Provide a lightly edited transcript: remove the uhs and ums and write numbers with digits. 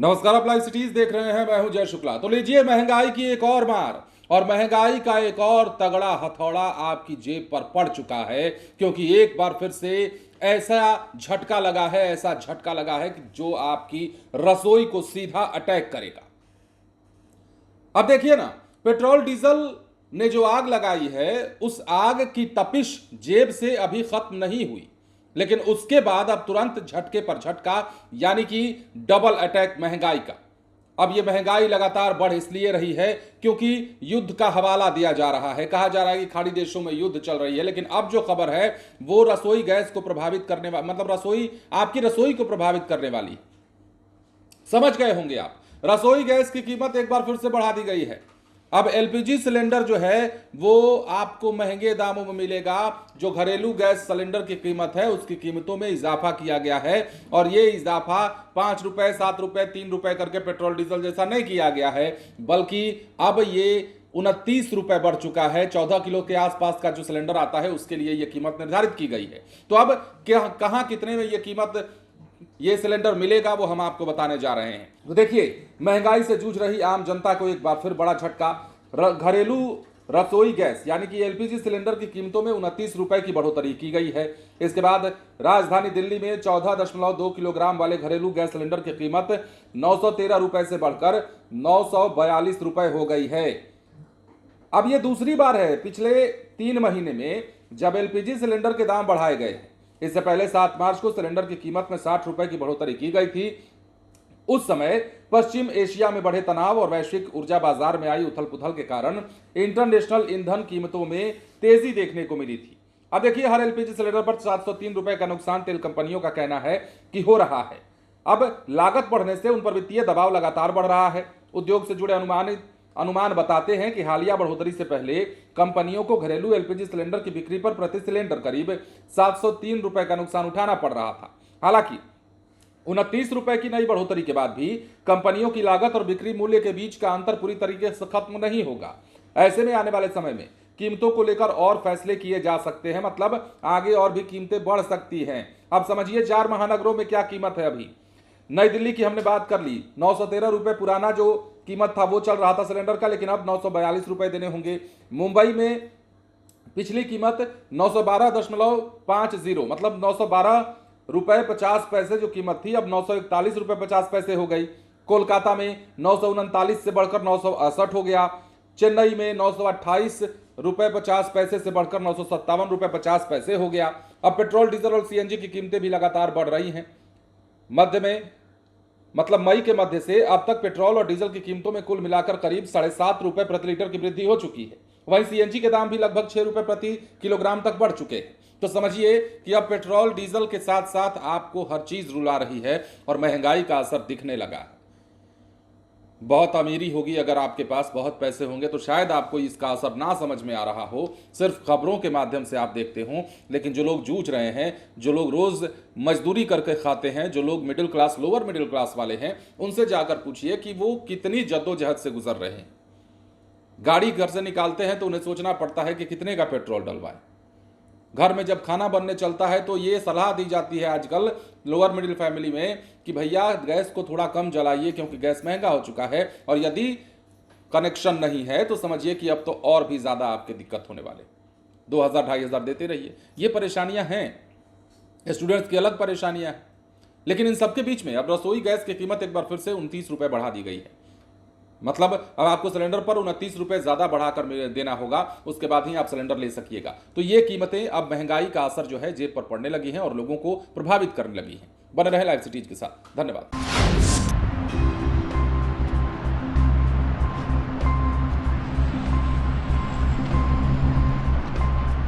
नमस्कार, आप live cities देख रहे हैं। मैं हूं जय शुक्ला। तो लीजिए महंगाई की एक और मार और महंगाई का एक और तगड़ा हथौड़ा आपकी जेब पर पड़ चुका है, क्योंकि एक बार फिर से ऐसा झटका लगा है, ऐसा झटका लगा है कि जो आपकी रसोई को सीधा अटैक करेगा। अब देखिए ना, पेट्रोल डीजल ने जो आग लगाई है, उस आग की तपिश जेब से अभी खत्म नहीं हुई, लेकिन उसके बाद अब तुरंत झटके पर झटका, यानी कि डबल अटैक महंगाई का। अब यह महंगाई लगातार बढ़ इसलिए रही है क्योंकि युद्ध का हवाला दिया जा रहा है। कहा जा रहा है कि खाड़ी देशों में युद्ध चल रही है, लेकिन अब जो खबर है वो रसोई गैस को प्रभावित करने वाली, मतलब आपकी रसोई को प्रभावित करने वाली। समझ गए होंगे आप, रसोई गैस की कीमत एक बार फिर से बढ़ा दी गई है। अब एलपीजी सिलेंडर जो है वो आपको महंगे दामों में मिलेगा। जो घरेलू गैस सिलेंडर की कीमत है उसकी कीमतों में इजाफा किया गया है, और ये इजाफा 5 रुपए, 7 रुपए, 3 रुपए करके पेट्रोल डीजल जैसा नहीं किया गया है, बल्कि अब ये 29 रुपए बढ़ चुका है। 14 किलो के आसपास का जो सिलेंडर आता है उसके लिए यह कीमत निर्धारित की गई है। तो अब कहां कितने में यह कीमत, ये सिलेंडर मिलेगा, वो हम आपको बताने जा रहे हैं। तो देखिए, महंगाई से जूझ रही आम जनता को एक बार फिर बड़ा झटका। घरेलू रसोई गैस यानी कि एलपीजी सिलेंडर की कीमतों में 29 रुपए की बढ़ोतरी की गई है। इसके बाद राजधानी दिल्ली में 14.2 किलोग्राम वाले घरेलू गैस सिलेंडर की कीमत 913 रुपए से बढ़कर 942 रुपए हो गई है। अब यह दूसरी बार है पिछले 3 महीने में जब एलपीजी सिलेंडर के दाम बढ़ाए गए हैं। इससे पहले 7 मार्च को सिलेंडर की कीमत में 60 रुपए की बढ़ोतरी की गई थी। उस समय पश्चिम एशिया में बढ़े तनाव और वैश्विक ऊर्जा बाजार में आई उथल पुथल के कारण इंटरनेशनल ईंधन कीमतों में तेजी देखने को मिली थी। अब देखिए, हर एलपीजी सिलेंडर पर 703 रुपए का नुकसान तेल कंपनियों का कहना है कि हो रहा है। अब लागत बढ़ने से उन पर वित्तीय दबाव लगातार बढ़ रहा है। उद्योग से जुड़े अनुमान बताते हैं कि हालिया बढ़ोतरी से पहले कंपनियों को घरेलू एलपीजी सिलेंडर की बिक्री पर प्रति सिलेंडर करीब 703 रुपए का नुकसान उठाना पड़ रहा था। हालांकि 29 रुपए की नई बढ़ोतरी के बाद भी कंपनियों की लागत और बिक्री मूल्य के बीच का अंतर पूरी तरीके से खत्म नहीं होगा। ऐसे में आने वाले समय में कीमतों को लेकर और फैसले किए जा सकते हैं, मतलब आगे और भी कीमतें बढ़ सकती हैं। अब समझिए 4 महानगरों में क्या कीमत है। अभी नई दिल्ली की हमने बात कर ली, 913 रुपए पुराना जो कीमत था वो चल रहा था सिलेंडर का, लेकिन अब 942 रुपए देने होंगे। मुंबई में पिछली कीमत 912.50, मतलब 912 रुपए 50 पैसे जो कीमत थी, अब 941 रुपए 50 पैसे हो गई। कोलकाता में 939 से बढ़कर 968 हो गया। चेन्नई में 928 रुपए 50 पैसे से बढ़कर 957 रुपए 50 पैसे हो गया। अब पेट्रोल, डीजल और सीएनजी की कीमतें भी लगातार बढ़ रही हैं। मई के मध्य से अब तक पेट्रोल और डीजल की कीमतों में कुल मिलाकर करीब 7.5 रुपए प्रति लीटर की वृद्धि हो चुकी है। वहीं सीएनजी के दाम भी लगभग 6 रुपए प्रति किलोग्राम तक बढ़ चुके हैं। तो समझिए कि अब पेट्रोल डीजल के साथ साथ आपको हर चीज रुला रही है और महंगाई का असर दिखने लगा है। बहुत अमीरी होगी, अगर आपके पास बहुत पैसे होंगे तो शायद आपको इसका असर ना समझ में आ रहा हो, सिर्फ खबरों के माध्यम से आप देखते हो। लेकिन जो लोग जूझ रहे हैं, जो लोग रोज मजदूरी करके खाते हैं, जो लोग middle class, lower middle class वाले हैं, उनसे जाकर पूछिए कि वो कितनी जद्दोजहद से गुजर रहे हैं। गाड़ी घर से निकालते हैं तो उन्हें सोचना पड़ता है कि कितने का पेट्रोल डलवाएं। घर में जब खाना बनने चलता है तो ये सलाह दी जाती है आजकल लोअर मिडिल फैमिली में कि भैया गैस को थोड़ा कम जलाइए, क्योंकि गैस महंगा हो चुका है, और यदि कनेक्शन नहीं है तो समझिए कि अब तो और भी ज्यादा आपके दिक्कत होने वाले। 2000, 2500 देते रहिए। ये परेशानियां हैं, स्टूडेंट्स की अलग परेशानियां हैं। लेकिन इन सबके बीच में अब रसोई गैस की कीमत एक बार फिर से 29 रुपए बढ़ा दी गई है। मतलब अब आपको सिलेंडर पर 29 रुपए ज्यादा बढ़ाकर देना होगा, उसके बाद ही आप सिलेंडर ले सकिएगा। तो ये कीमतें, अब महंगाई का असर जो है जेब पर पड़ने लगी हैं और लोगों को प्रभावित करने लगी हैं। बने रहे लाइव सिटीज के साथ। धन्यवाद।